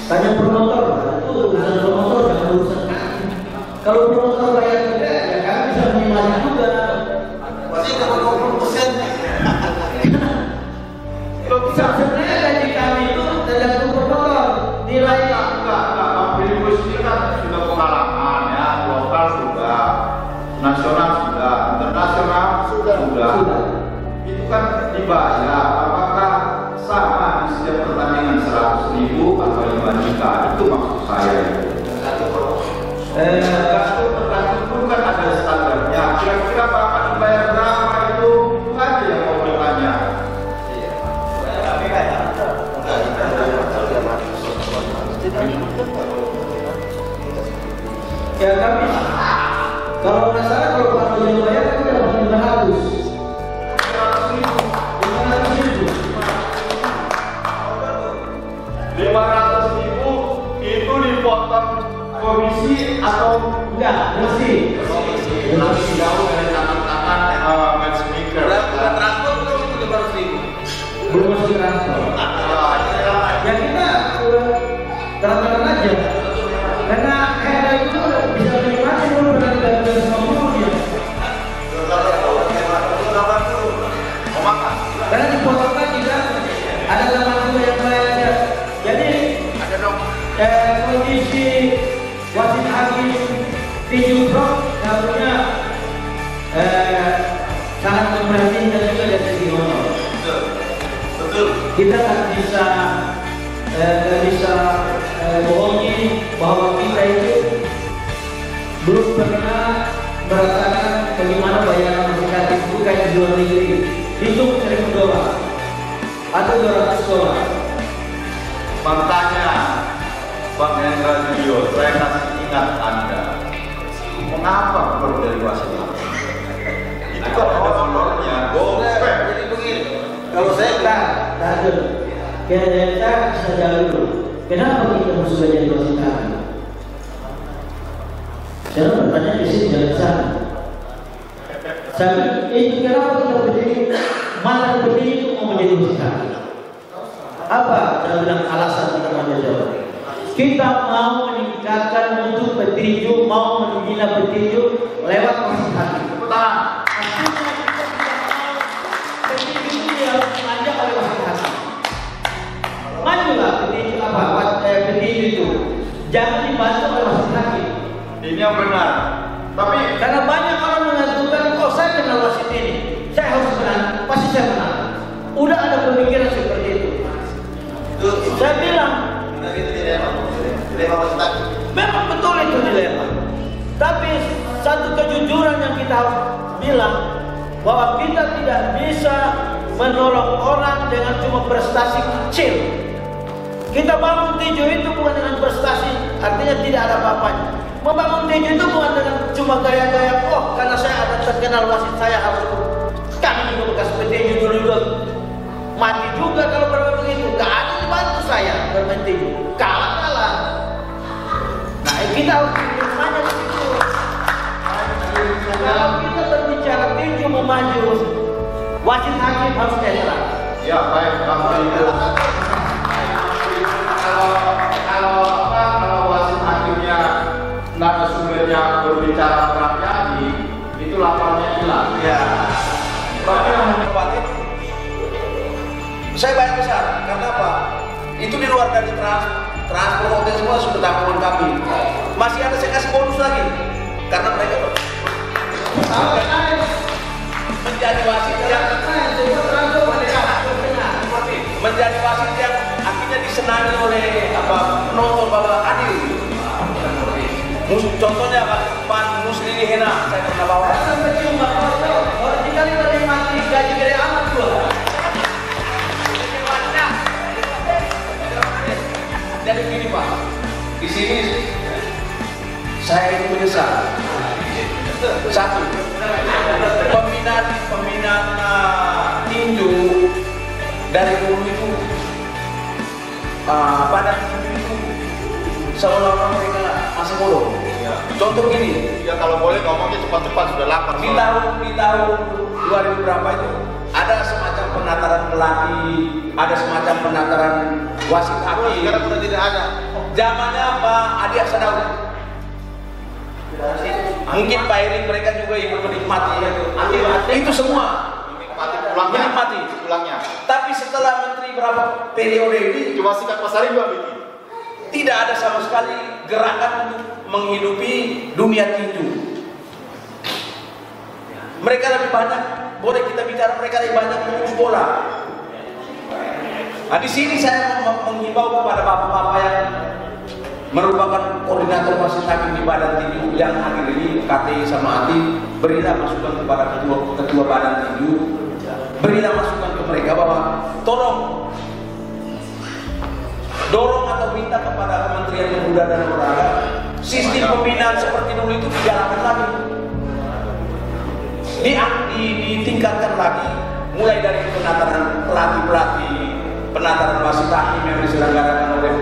Tanya promotor, itu urusan promotor, jangan urusan kami. Kalau promotor bayar juga, ya kami bisa menerima juga. Pasti dapat 20%. Sebenarnya gaji kami itu tergantung promotor. Nilai Enggak, Bang Filipus ini kan sudah pengalaman ya, lokal sudah, nasional sudah, internasional sudah. Itu kan dibayar. Apakah sama di setiap pertandingan 100.000 atau 5 juta? Itu maksud saya. Tergantung pun kan ada standarnya. Kira-kira Bapak dibayar berapa itu aja yang mau bertanya. ya kami. Kalau nggak salah kalau Pak Jokowi bayar kan dapat 500. 500.000 itu dipotong komisi atau Enggak, mesti. masih jauh dari tangan-tangan matchmaker. Transport belum itu 500.000. Belum masuk transfer. Ya kita transfer aja. Karena itu bisa wasit hakim tinju pro tentunya sangat memperhatikan juga dari segi honor. Betul. Kita nggak bisa bohongi bahwa kita itu belum pernah merasakan bagaimana bayaran masyarakat itu kayak di luar negeri. Hitung $1.000 atau $200. Makanya Bang Hendra Junior, saya kasih ingat Anda, mengapa perlu dari wasit? Itu kan ada honornya, Jadi begini, kalau saya Tahan dulu. Kita bisa jawab dulu. Kenapa kita harus jadi wasit hakim? Saya bertanya di sini jalan sana. Saya itu kenapa kita berdiri mantan berdiri itu mau menjadi wasit hakim? Apa? Saya bilang alasan kita mau jawab. Kita mau meningkatkan untuk petinju, mau membina petinju lewat wasit hakim. Betul. Majulah petinju petinju itu jangan dibantu oleh wasit hakim. Ini yang benar. Tapi Karena banyak orang menentukan, oh saya kenal wasit ini, saya harus menang, pasti saya menang. Udah ada pemikiran seperti itu. Saya bilang, memang betul itu dilema. Tapi satu kejujuran yang kita harus bilang bahwa kita tidak bisa menolong orang dengan cuma prestasi kecil. Kita bangun tinju itu bukan dengan prestasi, artinya tidak ada apa-apanya. Membangun tinju itu bukan dengan cuma gaya-gaya, oh karena saya ada terkenal wasit saya harus. Kami juga bekas petinju dulu mati juga kalau bermain begitu. Gak ada dibantu saya bermain tinju, kalah. Nah kita harus bertanya di situ. Kalau kita berbicara tinju memaju, wasit hakim harus netral. ya baik kalau wasit hakimnya narasumbernya berbicara rakyati itu laparnya hilang. Ya. Tapi yang menikmati saya bayar besar karena apa? Itu di luar dari transport hotel semua sudah tanggungan kami. Masih ada saya kasih bonus lagi karena mereka menjadi wasit yang akhirnya disenangi oleh penonton bahwa adil. Contohnya Pak Muslili Hena saya pernah bawa. Orang tinggal dari mati gaji gede amat gua. Jadi gini Pak, di sini saya itu menyesal. Satu, pembinaan tinju dari dulu itu pada tinju itu seolah-olah mereka masih bodoh. Contoh gini, Ya kalau boleh ngomongnya cepat-cepat sudah lapar. di tahun 2000 berapa itu ada semacam penataran pelatih, ada semacam penataran wasit hakim. Sekarang sudah tidak ada. Zamannya Pak Adi Aksandaud. Mungkin Pak Erik mereka juga ikut menikmati itu semua. Menikmati pulangnya. Tapi setelah menteri berapa periode ini Cuma sikat pasar juga bikin. tidak ada sama sekali gerakan untuk menghidupi dunia tinju. Mereka lebih banyak, boleh kita bicara mereka lebih banyak mengurus bola. Nah di sini saya menghimbau kepada bapak-bapak yang merupakan koordinator wasit hakim di badan tinju yang hadir ini, KTI sama Ati, berilah masukan kepada ketua badan tinju, berilah masukan ke mereka bahwa tolong dorong atau minta kepada Kementerian Pemuda dan Olahraga sistem pembinaan seperti dulu itu dijalankan lagi, ditingkatkan lagi, mulai dari penataran pelatih, penataran wasit hakim yang diselenggarakan oleh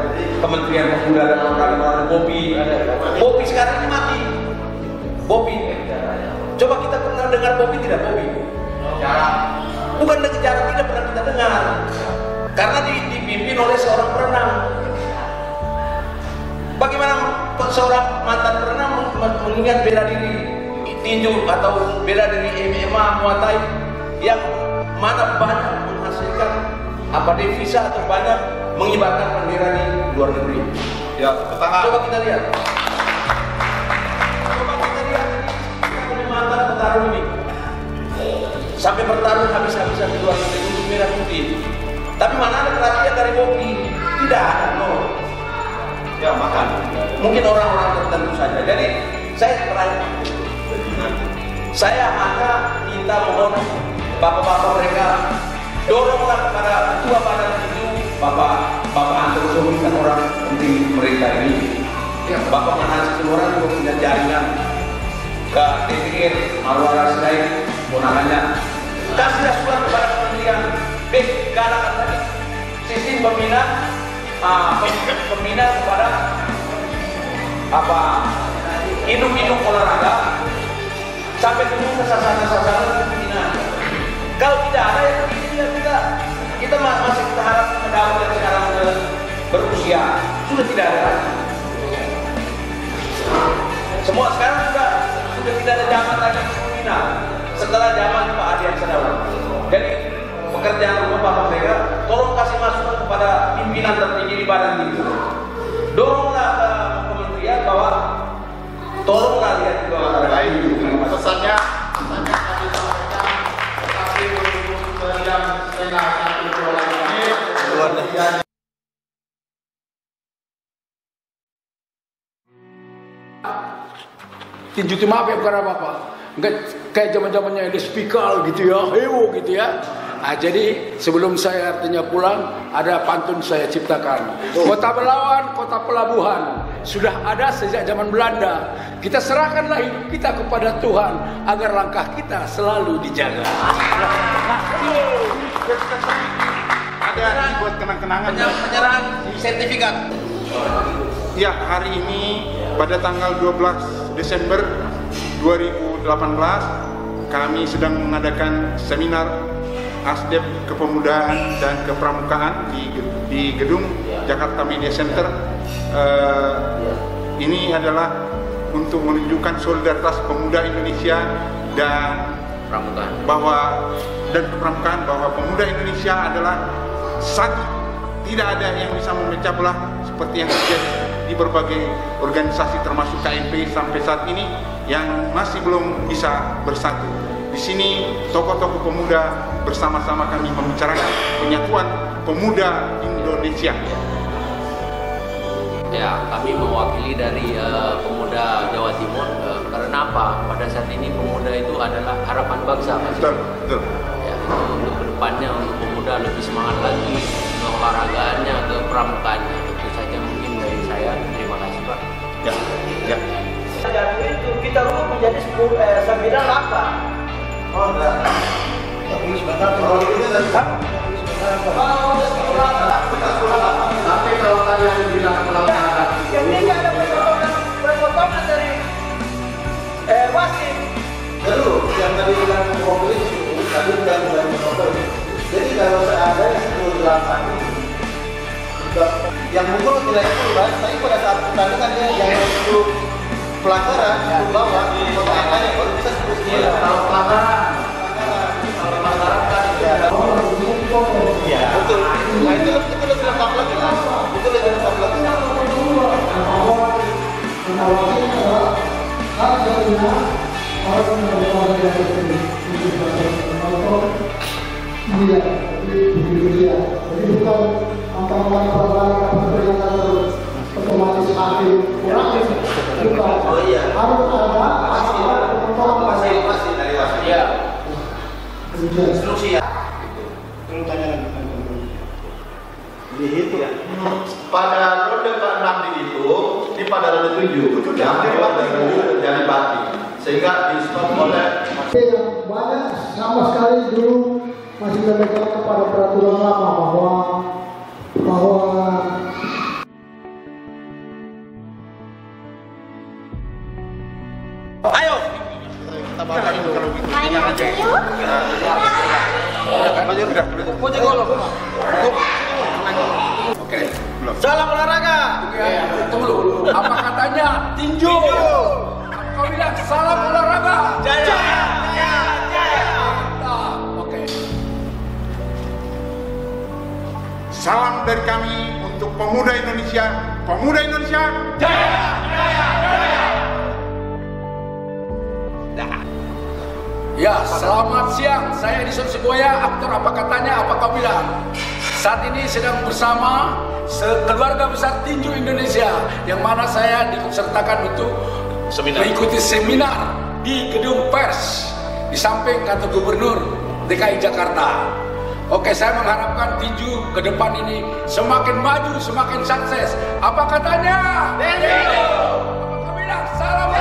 Kementerian Pemuda dan Olahraga melalui Bopi sekarang ini mati. Bopi, coba kita pernah dengar Bopi tidak? Bopi bukan jarang, tidak pernah kita dengar karena dipimpin oleh seorang perenang. Bagaimana seorang mantan perenang mengingat bela diri tinju atau bela diri MMA Muay Thai yang mana banyak menghasilkan devisa atau banyak mengibarkan bendera di luar negeri. Ya, tetangga. Coba kita lihat. sampai bertarung habis-habisan di luar negeri untuk merah putih. Tapi mana ada perhatian dari Bobi? Tidak ada, no. Ya makan. Mungkin orang-orang tertentu saja. Jadi saya terakhir, saya hanya minta mohon bapak-bapak mereka doronglah kepada ketua badan itu, Bapak Anton Sobi kan orang penting mereka ini. Ya, Bapak Manasi Kelurahan juga punya jaringan ke DPR, Marwara Sirait, ponakannya. Kasihlah surat kepada kementerian, galakan tadi sistem pembina kepada induk-induk olahraga sampai turun ke sasaran-sasaran pembinaan. Kalau tidak ada ya kita masih berharap mendapat yang sekarang berusia sudah tidak ada lagi. Semua sekarang sudah tidak ada zaman lagi pembina setelah zaman Pak Adi Aksadawat. Jadi pekerjaan rumah bapak mereka tolong kasih masukan kepada pimpinan tertinggi di badan itu. Doronglah ke kementerian bahwa tolonglah lihat ke pesannya kami sampaikan, tapi untuk yang setengah 1 bulan ini tinju maaf ya bukan apa-apa, enggak kayak zaman-zamannya ada speaker gitu ya, hewo gitu ya. Nah, jadi sebelum saya artinya pulang, ada pantun saya ciptakan. Kota Belawan, kota pelabuhan, sudah ada sejak zaman Belanda. Kita serahkanlah hidup kita kepada Tuhan agar langkah kita selalu dijaga. ada buat kenang-kenangan. Penyerahan sertifikat. Ya, hari ini pada tanggal 12 Desember 2018 kami sedang mengadakan seminar Asdep Kepemudaan dan Kepramukaan di gedung Jakarta Media Center. Ini adalah untuk menunjukkan solidaritas pemuda Indonesia dan kepramukaan bahwa pemuda Indonesia adalah satu, tidak ada yang bisa memecah belah seperti yang terjadi di berbagai organisasi termasuk KMP sampai saat ini yang masih belum bisa bersatu. Di sini tokoh-tokoh pemuda bersama-sama kami membicarakan penyatuan pemuda Indonesia. Ya, kami mewakili dari pemuda Jawa Timur karena apa? Pada saat ini pemuda itu adalah harapan bangsa. Betul. Ya, untuk kedepannya untuk pemuda lebih semangat lagi ke olahragaannya, ke pramukaannya. Itu saja mungkin dari saya. Terima kasih, Pak. Ya. Jadi itu kita rubah menjadi 9-8. Oh enggak. Tapi sebentar kalau ini dari kamu. Tapi kalau kalian bilang pelanggaran Yang ini ada potongan dari wasit. Dulu yang tadi bilang mobil itu tadi bukan mobil. Jadi kalau ada yang 10-8 yang mukul nilai 10 kan, tapi pada saat pertandingan dia yang 10 pelanggaran itu bawah foto angkanya baru bisa 10. kalau pelanggaran kan ya betul. Nah itu lebih lengkap lagi kan? Itu lebih lengkap lagi. Jadi bukan antara lain otomatis hakim kurang, bukan. Harus ada Pasti dari wasit. Ya. Instruksi ya. Dihitung ya. pada ronde ke-6 dihitung di pada ronde 7 yang terjadi batik sehingga di stop oleh yang banyak sama sekali dulu masih berpegang kepada peraturan lama bahwa Ayo. Kita batalin kalau gitu. Main aja yuk. Oke, belum. Salam olahraga. Tunggu dulu. Apa katanya? Tinju. Kau bilang salam olahraga. Jaya. Oke. Salam dari kami untuk pemuda Indonesia. Pemuda Indonesia. Ya, selamat siang. Saya Edison Segoya, aktor Apa Katanya Apa Kau Bilang. Saat ini sedang bersama sekeluarga besar tinju Indonesia, yang mana saya disertakan untuk mengikuti seminar di Gedung Pers di samping kantor Gubernur DKI Jakarta. Oke, saya mengharapkan tinju ke depan ini semakin maju, semakin sukses. Apa katanya? Tinju! Apa kau bilang? Salam.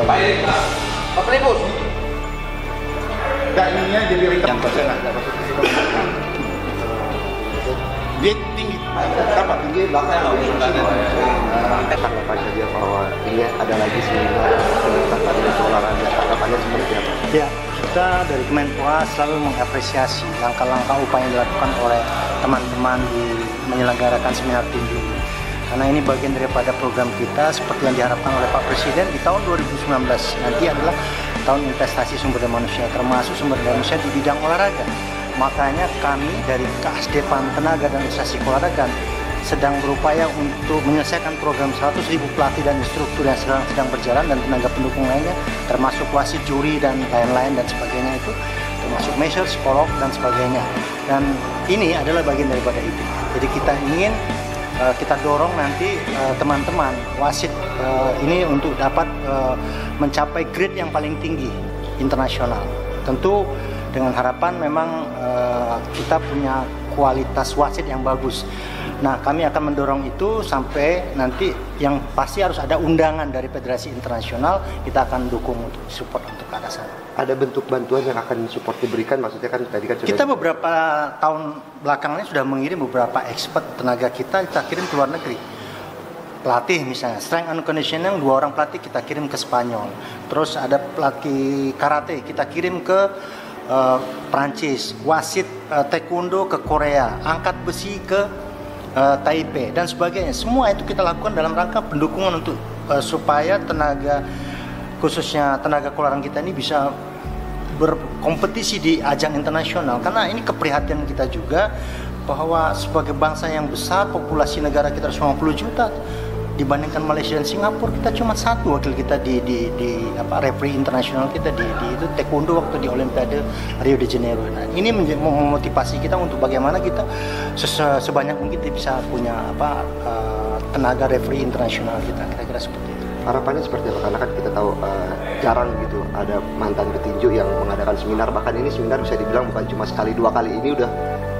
Baik, Pak Pelipus. Enggak, ininya jadi yang persen. Dia tinggi. Apa? Tinggi belakang. Tanggapan saja bahwa ini ada lagi seminar tentang olahraga. Tanggapannya seperti apa? Ya, kita dari Kemenpora selalu mengapresiasi langkah-langkah upaya yang dilakukan oleh teman-teman di menyelenggarakan seminar tinju ini. Karena ini bagian daripada program kita seperti yang diharapkan oleh Pak Presiden di tahun 2019 nanti adalah tahun investasi sumber daya manusia, termasuk sumber daya manusia di bidang olahraga. Makanya kami dari Kasdepan Tenaga dan Instansi Keolahragaan sedang berupaya untuk menyelesaikan program 100.000 pelatih dan instruktur yang sedang berjalan dan tenaga pendukung lainnya, termasuk wasit, juri dan lain-lain dan sebagainya itu, termasuk measure, psikolog dan sebagainya. Dan ini adalah bagian daripada itu. Jadi kita ingin kita dorong nanti teman-teman wasit ini untuk dapat mencapai grade yang paling tinggi internasional. Tentu dengan harapan memang kita punya kualitas wasit yang bagus. Nah, kami akan mendorong itu sampai nanti yang pasti harus ada undangan dari Federasi Internasional, kita akan dukung untuk support untuk ke arah sana. Ada bentuk bantuan yang akan support diberikan, maksudnya kan tadi kan sudah... Kita beberapa tahun belakangan sudah mengirim beberapa expert tenaga kita kirim ke luar negeri. Pelatih misalnya, strength and conditioning 2 orang pelatih kita kirim ke Spanyol. Terus ada pelatih karate kita kirim ke Prancis, wasit taekwondo ke Korea, angkat besi ke Taipei dan sebagainya. Semua itu kita lakukan dalam rangka pendukungan untuk supaya tenaga, khususnya tenaga keolahragaan kita ini bisa berkompetisi di ajang internasional. Karena ini keprihatinan kita juga bahwa sebagai bangsa yang besar, populasi negara kita 50 juta, dibandingkan Malaysia dan Singapura, kita cuma 1 wakil kita di referee internasional kita di itu taekwondo waktu di Olimpiade Rio de Janeiro. Nah, ini memotivasi kita untuk bagaimana kita sebanyak mungkin kita bisa punya tenaga referee internasional kita, kira-kira seperti itu. Harapannya seperti apa? Karena kan kita tahu jarang gitu ada mantan petinju yang mengadakan seminar, bahkan ini seminar bisa dibilang bukan cuma sekali 2 kali, ini udah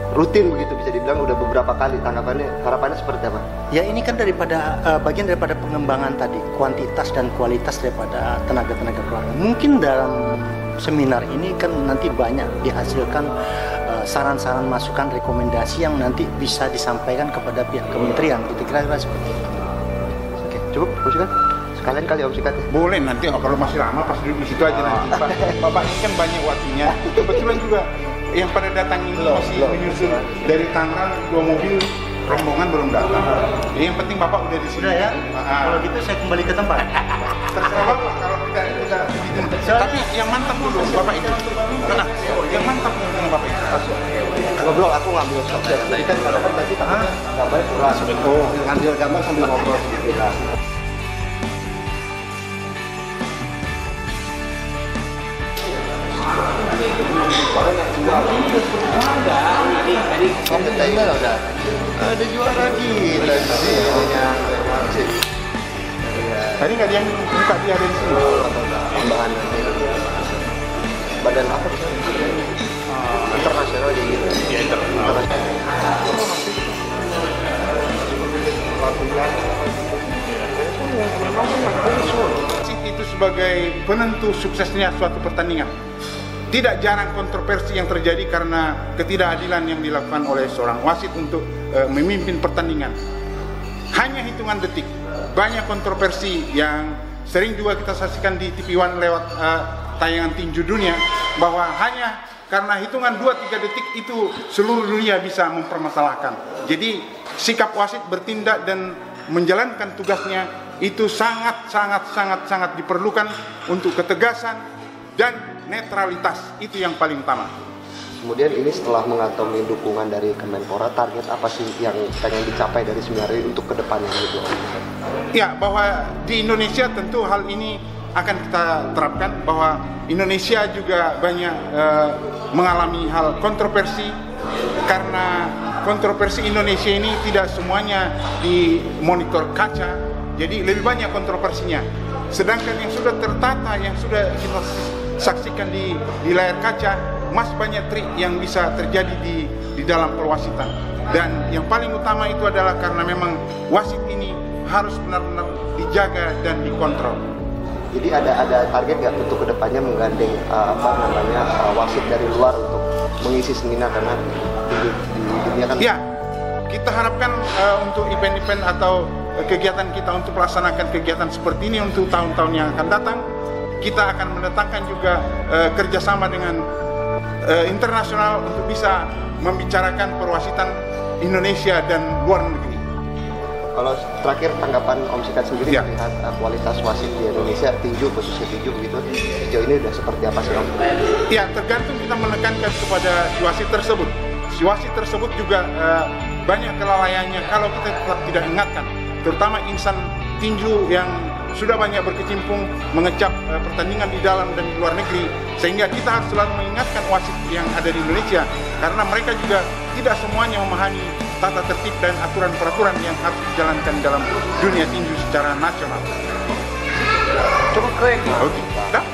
rutin begitu, bisa dibilang udah beberapa kali. Tanggapannya, harapannya seperti apa? Ya, ini kan daripada bagian daripada pengembangan tadi, kuantitas dan kualitas daripada tenaga-tenaga keolahragaan. Mungkin dalam seminar ini kan nanti banyak dihasilkan saran-saran, masukan, rekomendasi yang nanti bisa disampaikan kepada pihak kementerian, gitu kira-kira seperti itu. Oke, cukup, Om Sikat? Sekalian kali Om Sikat ya? Boleh, nanti kalau masih lama pas duduk di situ aja nanti. Bapak ini kan banyak waktunya. Kebetulan juga yang pada datang ini masih menyusul dari Tangerang 2 mobil rombongan belum datang. Jadi yang penting Bapak udah di sini. Sudah ya? Kalau gitu saya kembali ke tempat. Terserah Bapak kalau kita begitu. Tapi yang mantap dulu Bapak itu. Nah, yang mantap dulu Bapak itu. Ngobrol, aku ngambil shot. Tadi kan tadi gambar kurang. Oh, ngambil gambar sambil ngobrol gitu. Ada juara gila sih. Tadi nggak ada yang buka dia ada di sini. Tambahan badan apa? Internasional jadi gitu. Ya, internasional. Itu sebagai penentu suksesnya suatu pertandingan. Tidak jarang kontroversi yang terjadi karena ketidakadilan yang dilakukan oleh seorang wasit untuk memimpin pertandingan. Hanya hitungan detik. Banyak kontroversi yang sering juga kita saksikan di TV One lewat tayangan tinju dunia, bahwa hanya karena hitungan 2-3 detik itu seluruh dunia bisa mempermasalahkan. Jadi sikap wasit bertindak dan menjalankan tugasnya itu sangat diperlukan untuk ketegasan dan netralitas, itu yang paling utama. Kemudian ini setelah mengantongi dukungan dari Kemenpora, target apa sih yang pengen dicapai dari seminar ini untuk kedepannya gitu? Ya, bahwa di Indonesia tentu hal ini akan kita terapkan, bahwa Indonesia juga banyak mengalami hal kontroversi, karena kontroversi Indonesia ini tidak semuanya dimonitor kaca, jadi lebih banyak kontroversinya. Sedangkan yang sudah tertata, yang sudah kita saksikan di layar kaca, masih banyak trik yang bisa terjadi di dalam perwasitan. Dan yang paling utama itu adalah karena memang wasit ini harus benar-benar dijaga dan dikontrol. Jadi ada target nggak untuk kedepannya menggandeng wasit dari luar untuk mengisi seminar, karena di dunia kan? Ya, kita harapkan untuk event-event atau kegiatan kita untuk melaksanakan kegiatan seperti ini untuk tahun-tahun yang akan datang, kita akan mendatangkan juga kerjasama dengan internasional untuk bisa membicarakan perwasitan Indonesia dan luar negeri. Kalau terakhir tanggapan Om Sikat sendiri melihat kualitas wasit di Indonesia, tinju khususnya tinju begitu, sejauh ini sudah seperti apa sih Om? Ya, tergantung kita menekankan kepada si wasit tersebut. Si wasit tersebut juga banyak kelalaiannya kalau kita tetap tidak ingatkan, terutama insan tinju yang sudah banyak berkecimpung mengecap pertandingan di dalam dan di luar negeri, sehingga kita harus selalu mengingatkan wasit yang ada di Indonesia, karena mereka juga tidak semuanya memahami tata tertib dan aturan peraturan yang harus dijalankan dalam dunia tinju secara nasional. Cukup keren. Oke.